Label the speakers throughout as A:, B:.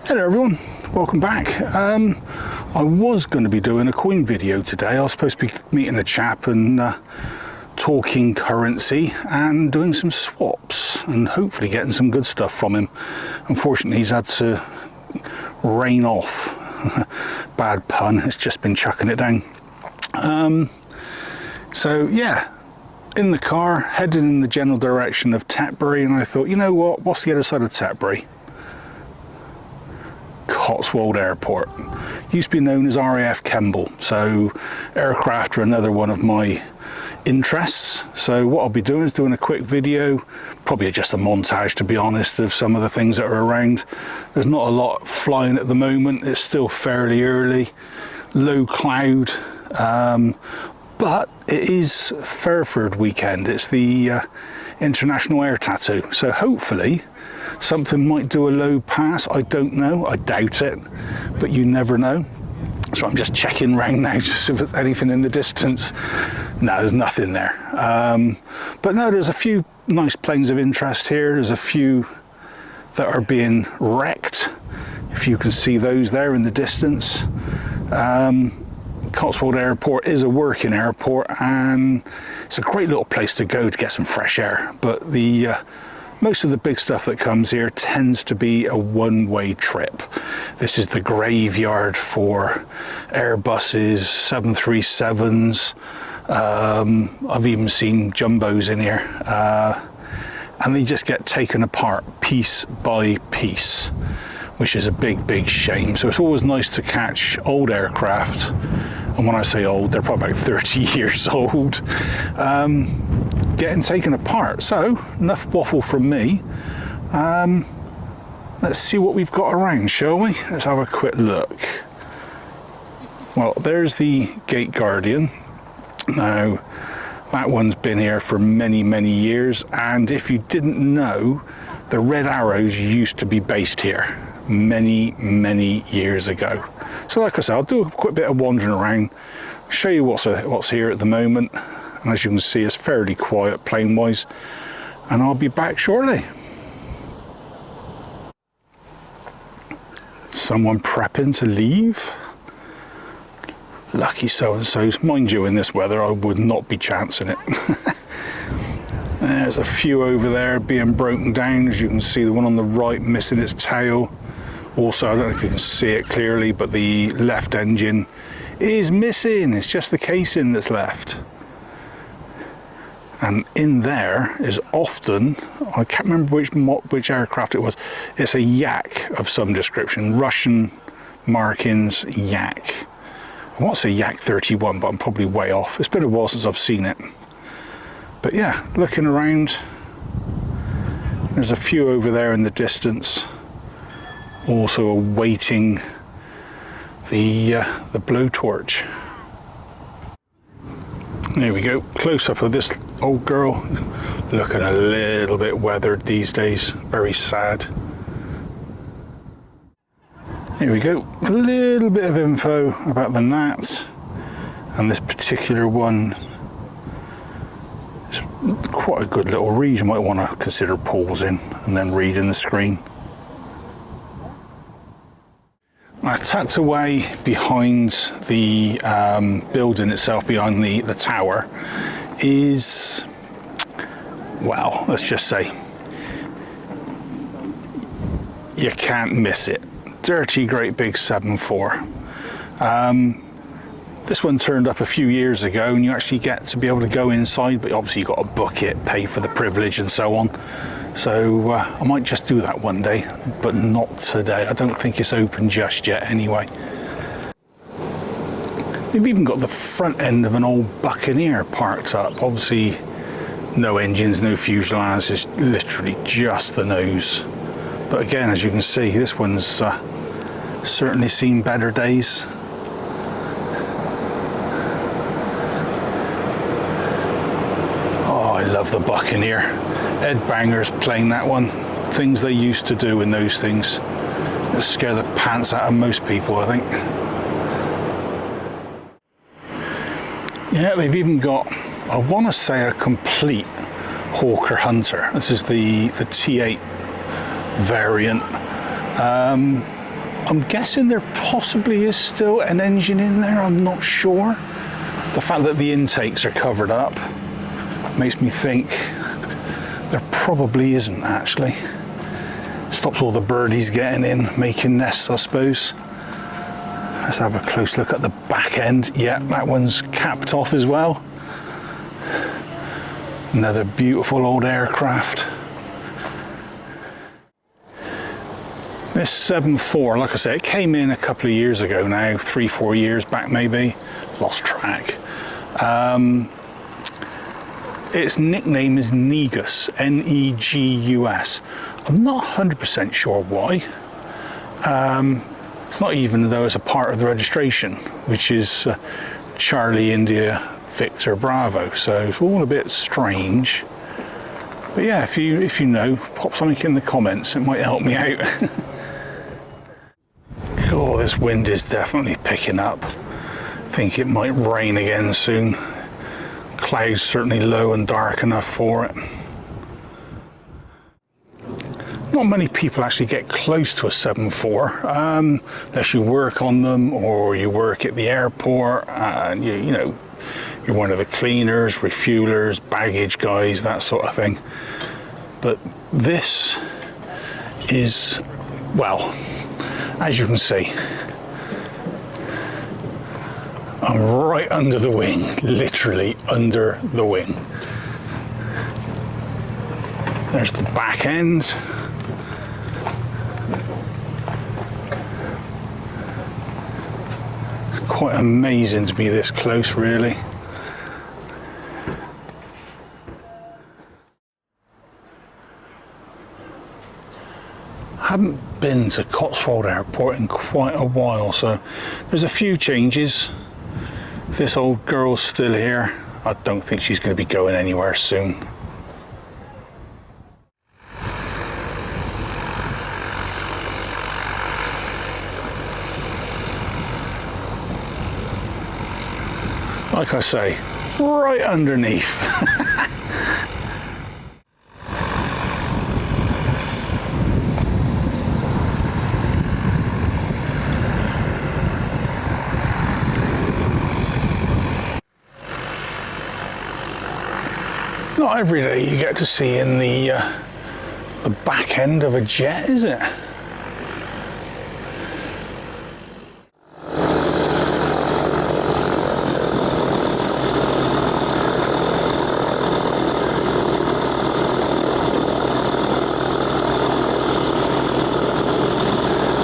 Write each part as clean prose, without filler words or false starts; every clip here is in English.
A: Hello everyone, welcome back. I was going to be doing a coin video today. I was supposed to be meeting a chap and talking currency and doing some swaps and hopefully getting some good stuff from him. Unfortunately, he's had to rain off. Bad pun, it's just been chucking it down. So yeah, in the car, heading in the general direction of Tetbury, and I thought, you know what, what's the other side of Tetbury? Cotswold Airport. Used to be known as RAF Kemble, so aircraft are another one of my interests. So what I'll be doing is doing a quick video, probably just a montage to be honest, of some of the things that are around. There's not a lot flying at the moment, it's still fairly early, low cloud, but it is Fairford weekend. It's the International Air Tattoo, so hopefully something might do a low pass. I don't know, I doubt it, but you never know. So I'm just checking round now just if there's anything in the distance. No, there's nothing there. But no, there's a few nice planes of interest here. There's a few that are being wrecked, if you can see those there in the distance. Cotswold Airport is a working airport and it's a great little place to go to get some fresh air, but the most of the big stuff that comes here tends to be a one-way trip. This is the graveyard for Airbuses, 737s. I've even seen jumbos in here, and they just get taken apart piece by piece, which is a big shame. So it's always nice to catch old aircraft, and when I say old, they're probably about 30 years old, getting taken apart. So enough waffle from me. Let's see what we've got around, shall we? Let's have a quick look. Well, there's the Gate Guardian. Now that one's been here for many years, and if you didn't know, the Red Arrows used to be based here many years ago. So like I said, I'll do a quick bit of wandering around, show you what's here at the moment, and as you can see it's fairly quiet plane wise, and I'll be back shortly. Someone prepping to leave. Lucky so-and-sos. Mind you, in this weather I would not be chancing it. There's a few over there being broken down. As you can see, the one on the right missing its tail. Also, I don't know if you can see it clearly, but the left engine is missing. It's just the casing that's left. And in there is often, I can't remember which aircraft it was, it's a Yak of some description, Russian markings Yak. I want to say Yak 31, but I'm probably way off. It's been a while since I've seen it. But yeah, looking around, there's a few over there in the distance, also awaiting the blowtorch. There we go, close up of this old girl, looking a little bit weathered these days, very sad. Here we go, a little bit of info about the Nats, and this particular one is quite a good little read. You might want to consider pausing and then reading the screen. Tucked away behind the building itself, behind the tower, is, well, let's just say, you can't miss it. Dirty, great big 7.4. This one turned up a few years ago, and you actually get to be able to go inside, but obviously you've got to book it, pay for the privilege and so on. So I might just do that one day, but not today. I don't think it's open just yet anyway. They've even got the front end of an old Buccaneer parked up. Obviously no engines, no fuselage, it's literally just the nose. But again, as you can see, this one's certainly seen better days. Oh, I love the Buccaneer. Ed Banger's playing that one. Things they used to do in those things that scare the pants out of most people, I think. Yeah, they've even got, I want to say, a complete Hawker Hunter. This is the T8 variant. I'm guessing there possibly is still an engine in there, I'm not sure. The fact that the intakes are covered up makes me think there probably isn't actually. Stops all the birdies getting in, making nests, I suppose. Let's have a close look at the back end. Yeah, that one's capped off as well. Another beautiful old aircraft. This 7.4, like I said, it came in a couple of years ago now, 3-4 years back maybe. Lost track. Its nickname is Negus, N-E-G-U-S. I'm not 100% sure why. It's not even though it's a part of the registration, which is Charlie India Victor Bravo. So it's all a bit strange. But yeah, if you know, pop something in the comments. It might help me out. Oh, this wind is definitely picking up. I think it might rain again soon. Clouds certainly low and dark enough for it. Not many people actually get close to a 7.4 unless you work on them or you work at the airport and you know you're one of the cleaners, refuelers, baggage guys, that sort of thing. But this is, well, as you can see, I'm right under the wing, literally under the wing. There's the back end. It's quite amazing to be this close, really. I haven't been to Cotswold Airport in quite a while, so there's a few changes. This old girl's still here. I don't think she's going to be going anywhere soon. Like I say, right underneath. Not every day you get to see in the back end of a jet, is it?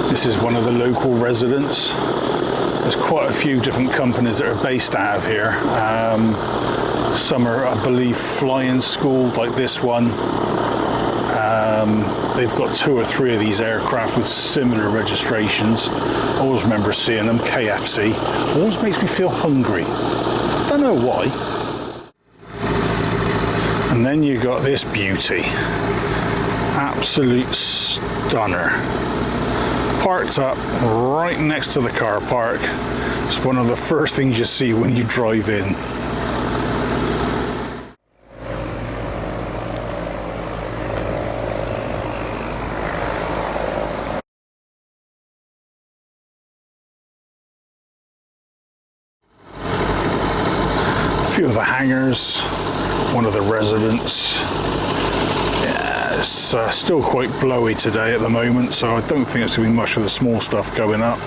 A: This is one of the local residents. There's quite a few different companies that are based out of here. Some are, I believe, flying schools like this one. They've got 2 or 3 of these aircraft with similar registrations. I always remember seeing them, KFC. Always makes me feel hungry. Don't know why. And then you got this beauty. Absolute stunner. Parked up right next to the car park. It's one of the first things you see when you drive in. A few of the hangars, one of the residents. Yeah, it's still quite blowy today at the moment, so I don't think it's going to be much of the small stuff going up.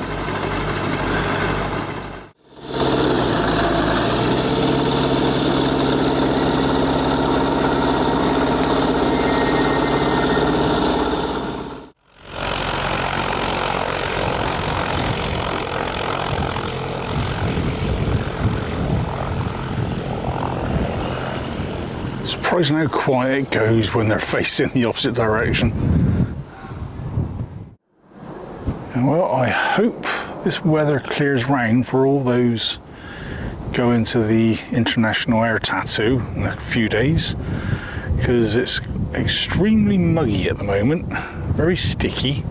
A: Surprising how quiet it goes when they're facing the opposite direction. And well, I hope this weather clears round for all those going to the International Air Tattoo in a few days, because it's extremely muggy at the moment, very sticky.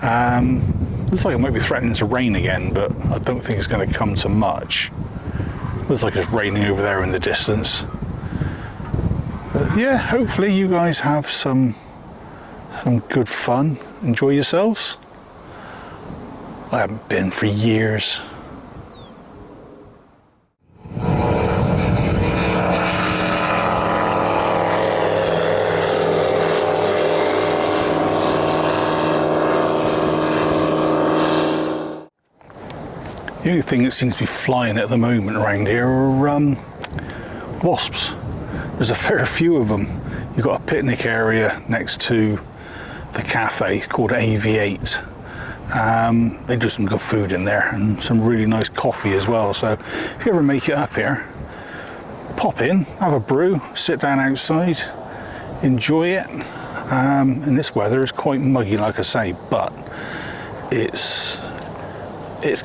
A: Looks like it might be threatening to rain again, but I don't think it's going to come to much. Looks like it's raining over there in the distance. But yeah, hopefully you guys have some good fun. Enjoy yourselves. I haven't been for years. The only thing that seems to be flying at the moment around here are wasps. There's a fair few of them. You've got a picnic area next to the cafe called AV8. They do some good food in there and some really nice coffee as well. So if you ever make it up here, pop in, have a brew, sit down outside, enjoy it. In this weather, it's quite muggy, like I say, but it's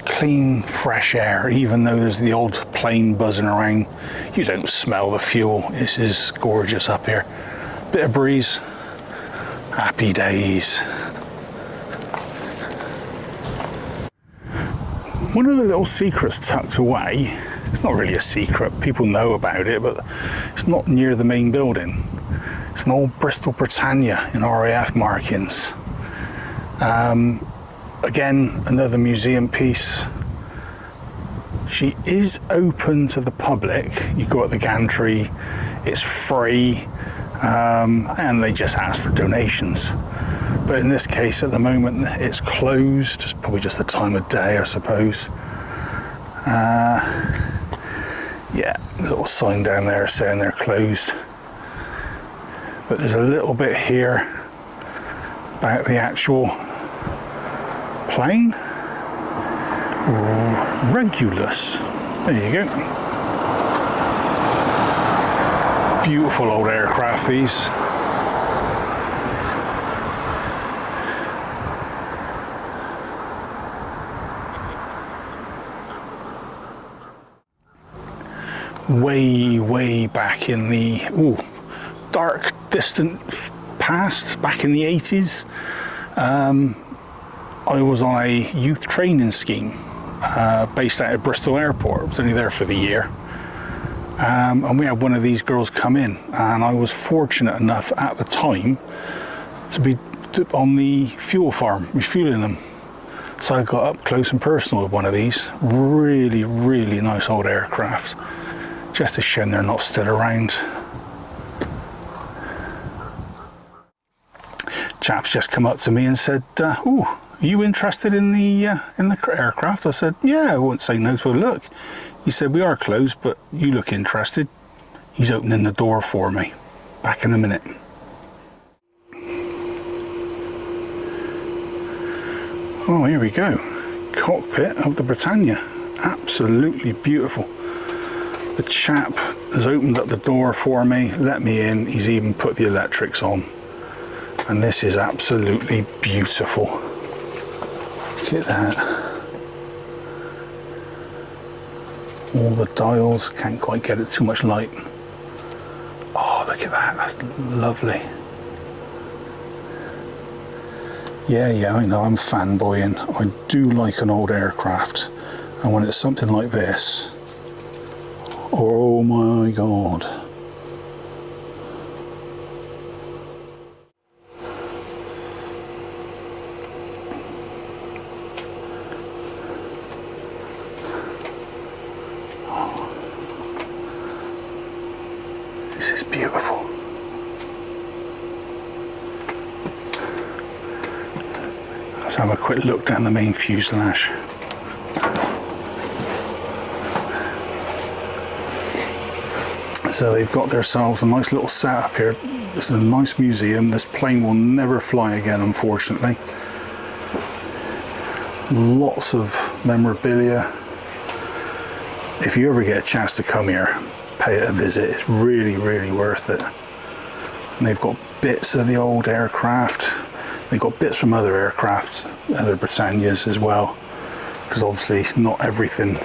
A: clean, fresh air. Even though there's the odd plane buzzing around, you don't smell the fuel. This is gorgeous up here. Bit of breeze, happy days. One of the little secrets tucked away, it's not really a secret, people know about it, but it's not near the main building. It's an old Bristol Britannia in RAF markings. Again, another museum piece. She is open to the public. You go at the gantry, it's free, and they just ask for donations. But in this case, at the moment, it's closed. It's probably just the time of day, I suppose. Yeah, little sign down there saying they're closed. But there's a little bit here about the actual plane. Regulus. There you go. Beautiful old aircraft, these. Way back in the dark, distant past, back in the 80s, I was on a youth training scheme based out of Bristol Airport. I was only there for the year. And we had one of these girls come in, and I was fortunate enough at the time to be on the fuel farm, refueling them. So I got up close and personal with one of these. Really, really nice old aircraft. Just a shame they're not still around. Chap's just come up to me and said, "Ooh, are you interested in the aircraft?" I said, "Yeah, I wouldn't say no to a look." He said, "We are closed, but you look interested." He's opening the door for me. Back in a minute. Oh, here we go. Cockpit of the Britannia. Absolutely beautiful. The chap has opened up the door for me, let me in. He's even put the electrics on. And this is absolutely beautiful. Look at that. All the dials, can't quite get it too much light. Oh, look at that, that's lovely. Yeah, I know, I'm fanboying. I do like an old aircraft. And when it's something like this, oh my God. This is beautiful. Let's have a quick look down the main fuselage. So they've got themselves a nice little setup here. This is a nice museum. This plane will never fly again, unfortunately. Lots of memorabilia. If you ever get a chance to come here, pay it a visit. It's really, really worth it. And they've got bits of the old aircraft. They've got bits from other aircrafts, other Britannias as well. Because obviously not everything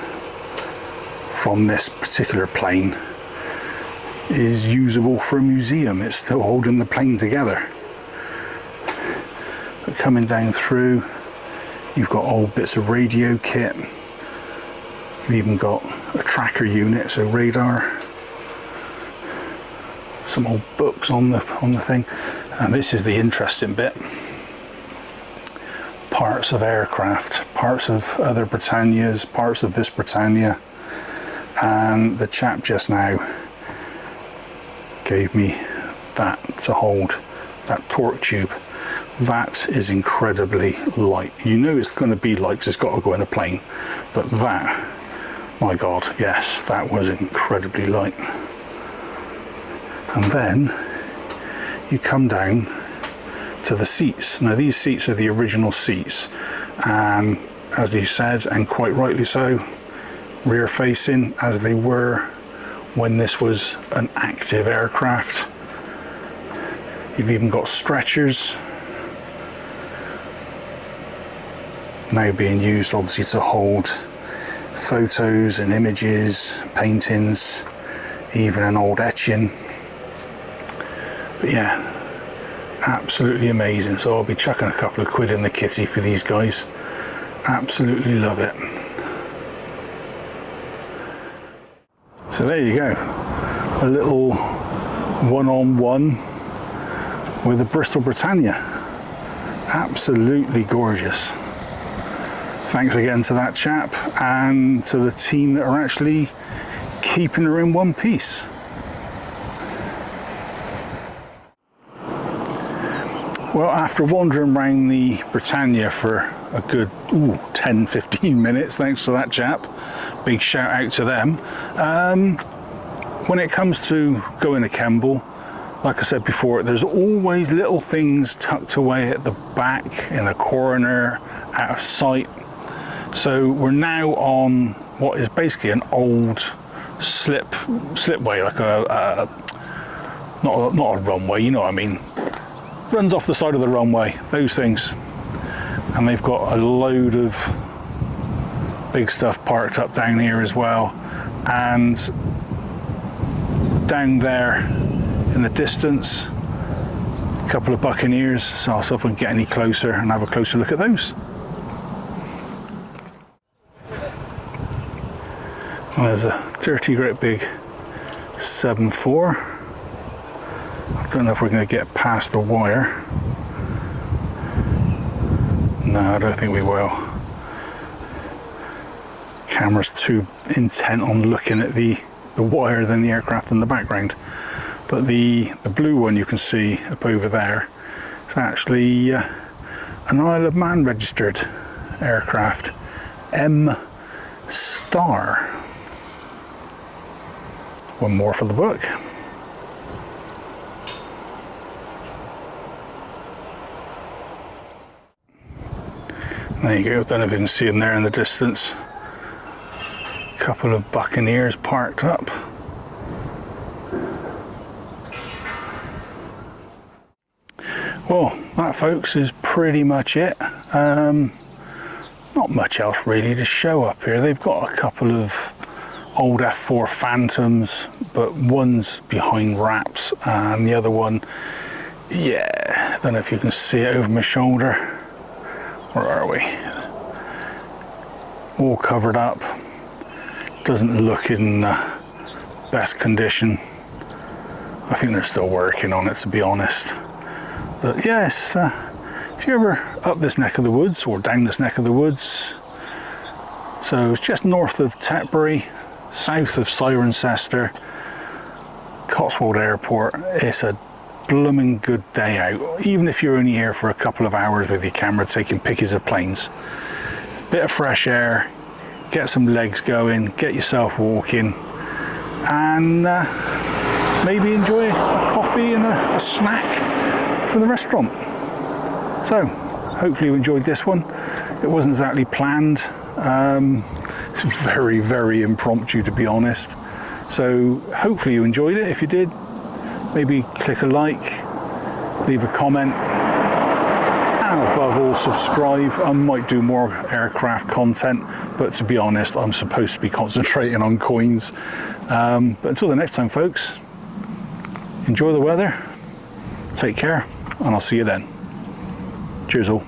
A: from this particular plane is usable for a museum. It's still holding the plane together. But coming down through, you've got old bits of radio kit. You've even got a tracker unit, so radar. Some old books on the thing. And this is the interesting bit. parts of aircraft, parts of other Britannias, parts of this Britannia, and the chap just now gave me that to hold, that torque tube. That is incredibly light. You know it's going to be light because it's got to go in a plane, but that, my God, yes, that was incredibly light. And then you come down to the seats. Now these seats are the original seats, and as you said, and quite rightly so, rear facing as they were when this was an active aircraft. You've even got stretchers now being used obviously to hold photos and images, paintings, even an old etching. But yeah, absolutely amazing. So I'll be chucking a couple of quid in the kitty for these guys. Absolutely love it. So there you go, a little one-on-one with a Bristol Britannia. Absolutely gorgeous. Thanks again to that chap and to the team that are actually keeping her in one piece. Well, after wandering around the Britannia for a good 10-15 minutes, thanks to that chap, big shout out to them. When it comes to going to Kemble, like I said before, there's always little things tucked away at the back, in a corner, out of sight. So we're now on what is basically an old slipway, like not a runway, you know what I mean. Runs off the side of the runway, those things. And they've got a load of big stuff parked up down here as well. And down there in the distance, a couple of Buccaneers. So I'll see if I can get any closer and have a closer look at those. Well, there's a dirty great big 7.4. I don't know if we're going to get past the wire. No, I don't think we will. Camera's too intent on looking at the wire than the aircraft in the background. But the blue one you can see up over there is actually an Isle of Man registered aircraft, M-Star. One more for the book. There you go, don't know if you can see them there in the distance. A couple of Buccaneers parked up. Well, that folks is pretty much it. Not much else really to show up here. They've got a couple of old F4 Phantoms, but one's behind wraps and the other one, yeah, I don't know if you can see it over my shoulder. Where are we? All covered up. Doesn't look in best condition. I think they're still working on it, to be honest. But yes, if you're ever up this neck of the woods or down this neck of the woods, so it's just north of Tetbury, south of Cirencester, Cotswold Airport. It's a blooming good day out, even if you're only here for a couple of hours with your camera taking pictures of planes. Bit of fresh air, get some legs going, get yourself walking, and maybe enjoy a coffee and a snack from the restaurant. So hopefully you enjoyed this one. It wasn't exactly planned. It's very, very impromptu, to be honest. So hopefully you enjoyed it. If you did, maybe click a like, leave a comment, and above all, subscribe. I might do more aircraft content, but to be honest, I'm supposed to be concentrating on coins. But until the next time, folks, enjoy the weather, take care, and I'll see you then. Cheers all.